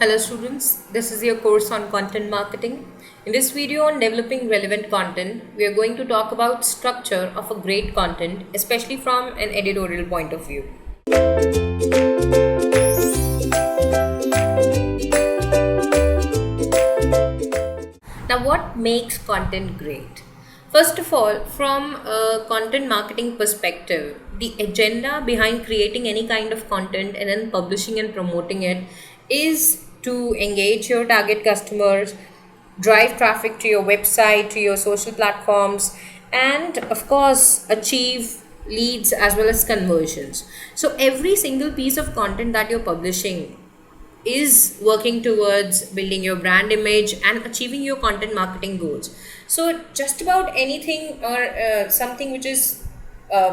Hello students, this is your course on content marketing. In this video on developing relevant content, we are going to talk about structure of a great content, especially from an editorial point of view. Now, what makes content great? First of all, from a content marketing perspective, the agenda behind creating any kind of content and then publishing and promoting it is to engage your target customers, drive traffic to your website, to your social platforms, and of course, achieve leads as well as conversions. So, every single piece of content that you're publishing is working towards building your brand image and achieving your content marketing goals. So, just about anything or something which is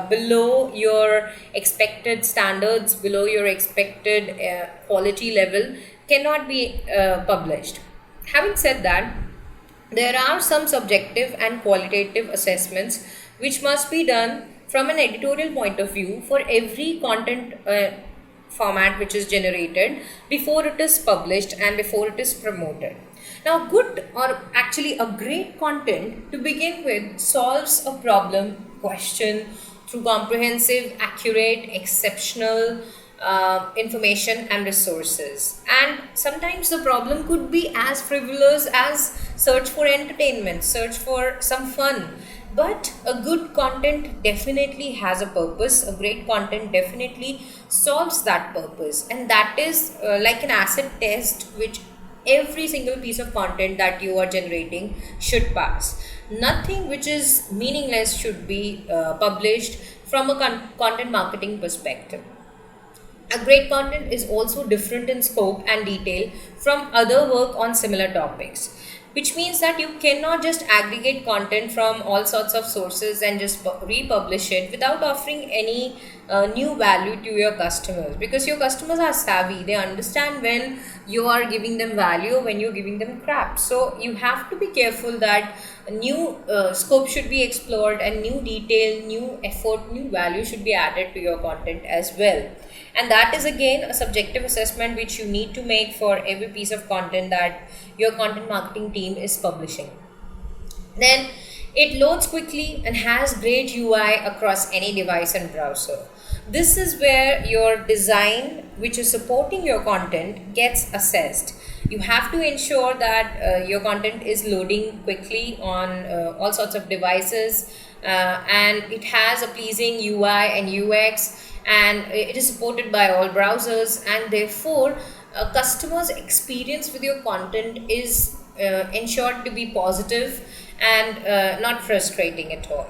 below your expected standards, below your expected quality level, cannot be published. Having said that, there are some subjective and qualitative assessments which must be done from an editorial point of view for every content format which is generated before it is published and before it is promoted. Now, good or actually a great content to begin with solves a problem, question through comprehensive, accurate, exceptional information and resources. And sometimes the problem could be as frivolous as search for entertainment, search for some fun. But a good content definitely has a purpose. A great content definitely solves that purpose. And that is like an acid test which every single piece of content that you are generating should pass. Nothing which is meaningless should be published from a content marketing perspective. A great content is also different in scope and detail from other work on similar topics, which means that you cannot just aggregate content from all sorts of sources and just republish it without offering any new value to your customers, because your customers are savvy. They understand when you are giving them value, when you're giving them crap. So you have to be careful that new scope should be explored and new detail, new effort, new value should be added to your content as well. And that is again a subjective assessment which you need to make for every piece of content that your content marketing team is publishing. Then it loads quickly and has great UI across any device and browser. This is where your design, which is supporting your content, gets assessed. You have to ensure that your content is loading quickly on all sorts of devices, and it has a pleasing UI and UX, and it is supported by all browsers, and therefore a customer's experience with your content is ensured to be positive and not frustrating at all.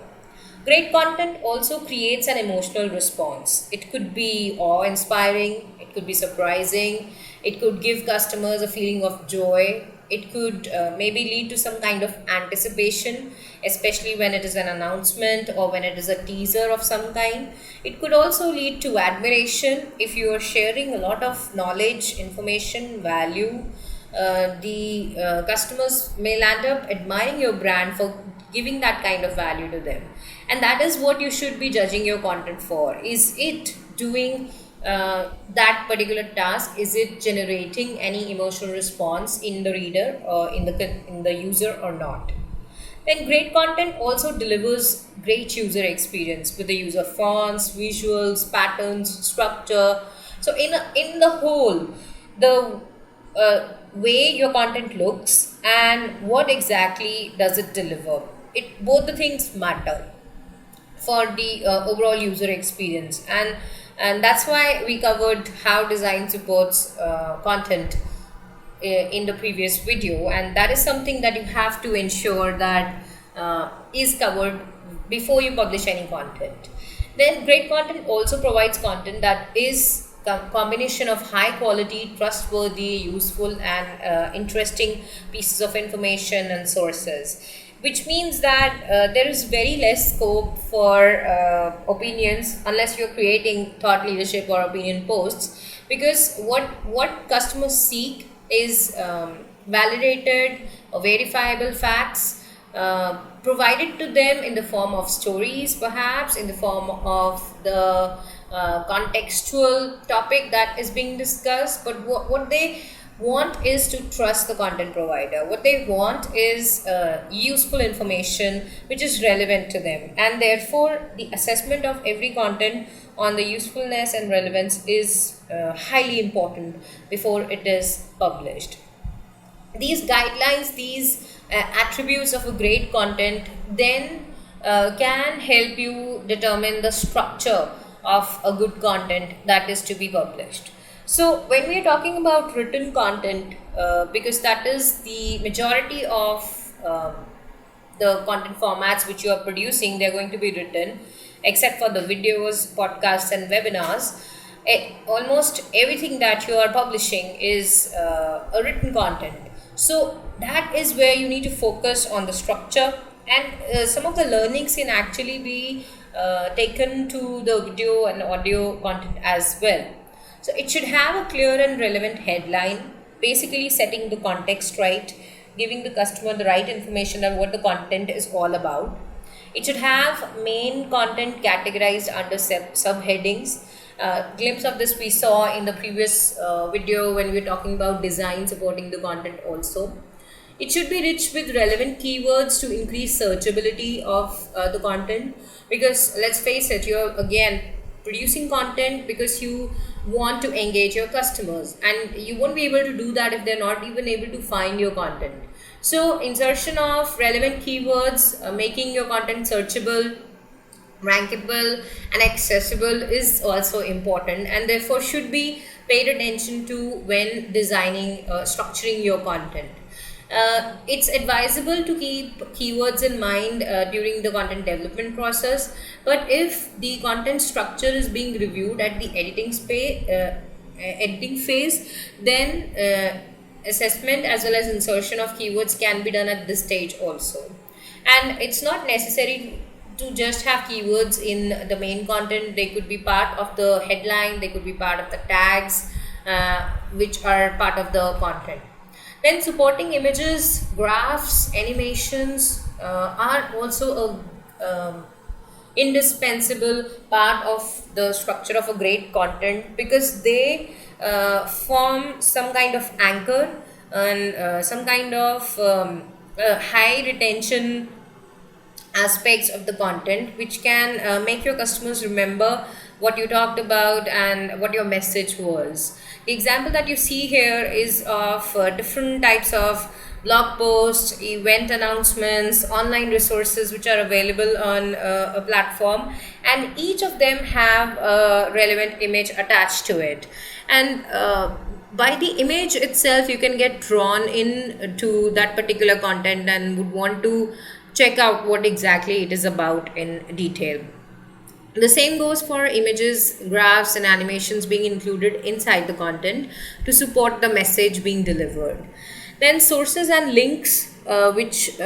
Great content also creates an emotional response. It could be awe inspiring, it could be surprising, it could give customers a feeling of joy, it could maybe lead to some kind of anticipation, especially when it is an announcement or when it is a teaser of some kind. It could also lead to admiration if you are sharing a lot of knowledge, information, value. The customers may land up admiring your brand for giving that kind of value to them. And that is what you should be judging your content for. Is it doing that particular task? Is it generating any emotional response in the reader or in the user or not? Then great content also delivers great user experience with the use of fonts, visuals, patterns, structure. So in the whole, the way your content looks and what exactly does it deliver, it both the things matter for the overall user experience. And that's why we covered how design supports content in the previous video, and that is something that you have to ensure that is covered before you publish any content. Then great content also provides content that is combination of high quality, trustworthy, useful, and interesting pieces of information and sources, which means that there is very less scope for opinions unless you're creating thought leadership or opinion posts, because what customers seek is validated or verifiable facts provided to them in the form of stories, perhaps in the form of the contextual topic that is being discussed. But what they want is to trust the content provider. What they want is useful information which is relevant to them, and therefore the assessment of every content on the usefulness and relevance is highly important before it is published. These guidelines, these attributes of a great content then can help you determine the structure of a good content that is to be published. So when we are talking about written content, because that is the majority of the content formats which you are producing, they're going to be written, except for the videos, podcasts, and webinars. Almost everything that you are publishing is a written content. So that is where you need to focus on the structure, and some of the learnings can actually be taken to the video and audio content as well. So it should have a clear and relevant headline, basically setting the context right, giving the customer the right information on what the content is all about. It should have main content categorized under subheadings. Glimpse of this we saw in the previous video when we were talking about design supporting the content also. It should be rich with relevant keywords to increase searchability of the content, because let's face it, you're again producing content because you want to engage your customers, and you won't be able to do that if they're not even able to find your content. So insertion of relevant keywords, making your content searchable, rankable, and accessible is also important, and therefore should be paid attention to when designing structuring your content. It's advisable to keep keywords in mind during the content development process, but if the content structure is being reviewed at the editing phase, then assessment as well as insertion of keywords can be done at this stage also. And it's not necessary to just have keywords in the main content. They could be part of the headline, they could be part of the tags, which are part of the content. Then supporting images, graphs, animations are also a indispensable part of the structure of a great content, because they form some kind of anchor and some kind of high retention aspects of the content, which can make your customers remember what you talked about and what your message was. The example that you see here is of different types of blog posts, event announcements, online resources which are available on a platform, and each of them have a relevant image attached to it. And by the image itself, you can get drawn in to that particular content and would want to check out what exactly it is about in detail. The same goes for images, graphs, and animations being included inside the content to support the message being delivered. Then sources and links, which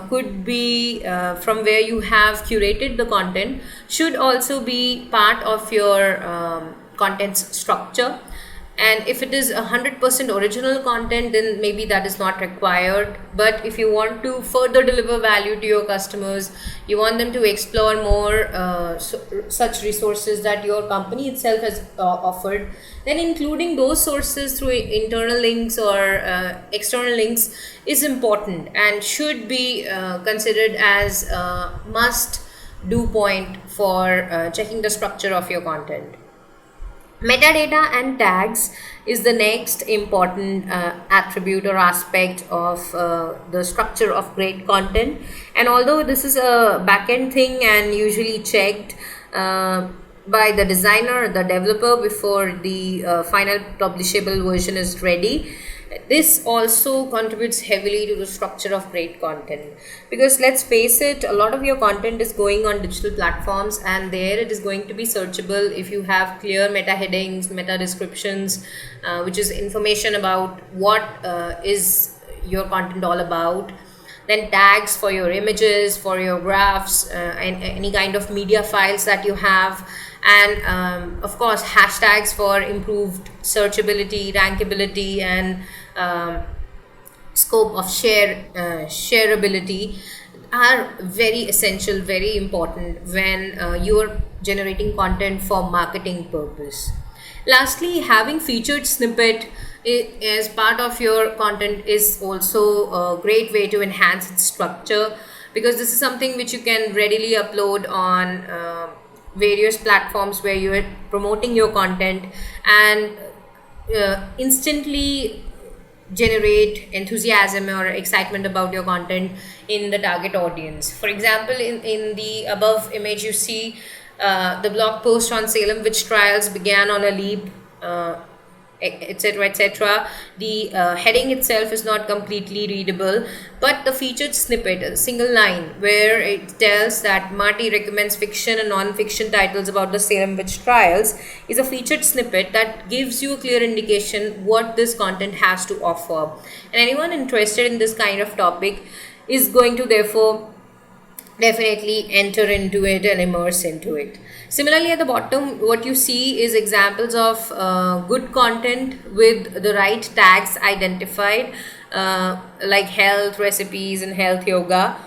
could be from where you have curated the content, should also be part of your content's structure. And if it is 100% original content, then maybe that is not required. But if you want to further deliver value to your customers, you want them to explore more such resources that your company itself has offered, then including those sources through internal links or external links is important and should be considered as a must do point for checking the structure of your content. Metadata and tags is the next important attribute or aspect of the structure of great content. And although this is a back-end thing and usually checked by the designer or the developer before the final publishable version is ready, this also contributes heavily to the structure of great content, because let's face it, a lot of your content is going on digital platforms, and there it is going to be searchable if you have clear meta headings, meta descriptions, which is information about what is your content all about. Then tags for your images, for your graphs, and any kind of media files that you have, and of course hashtags for improved searchability, rankability, and scope of shareability are very essential, very important when you are generating content for marketing purpose. Lastly, having featured snippet as part of your content is also a great way to enhance its structure, because this is something which you can readily upload on various platforms where you are promoting your content, and instantly generate enthusiasm or excitement about your content in the target audience. For example, in the above image, you see the blog post on Salem witch trials began on a leap, etc., etc. The heading itself is not completely readable, but the featured snippet, a single line where it tells that Marty recommends fiction and non-fiction titles about the Salem witch trials, is a featured snippet that gives you a clear indication what this content has to offer. And anyone interested in this kind of topic is going to therefore definitely enter into it and immerse into it. Similarly, at the bottom, what you see is examples of good content with the right tags identified, like health recipes and health yoga,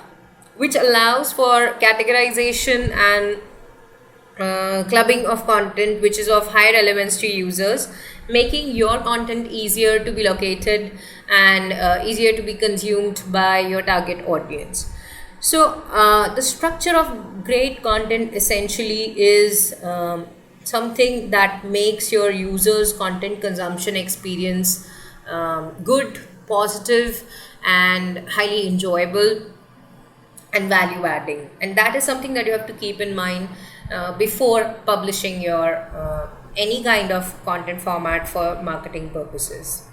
which allows for categorization and clubbing of content which is of high relevance to users, making your content easier to be located and easier to be consumed by your target audience. So, the structure of great content essentially is something that makes your users' content consumption experience good, positive, and highly enjoyable and value adding. And that is something that you have to keep in mind before publishing your any kind of content format for marketing purposes.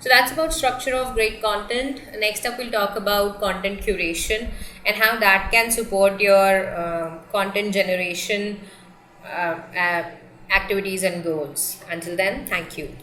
So that's about structure of great content. Next up, we'll talk about content curation and how that can support your content generation activities and goals. Until then, thank you.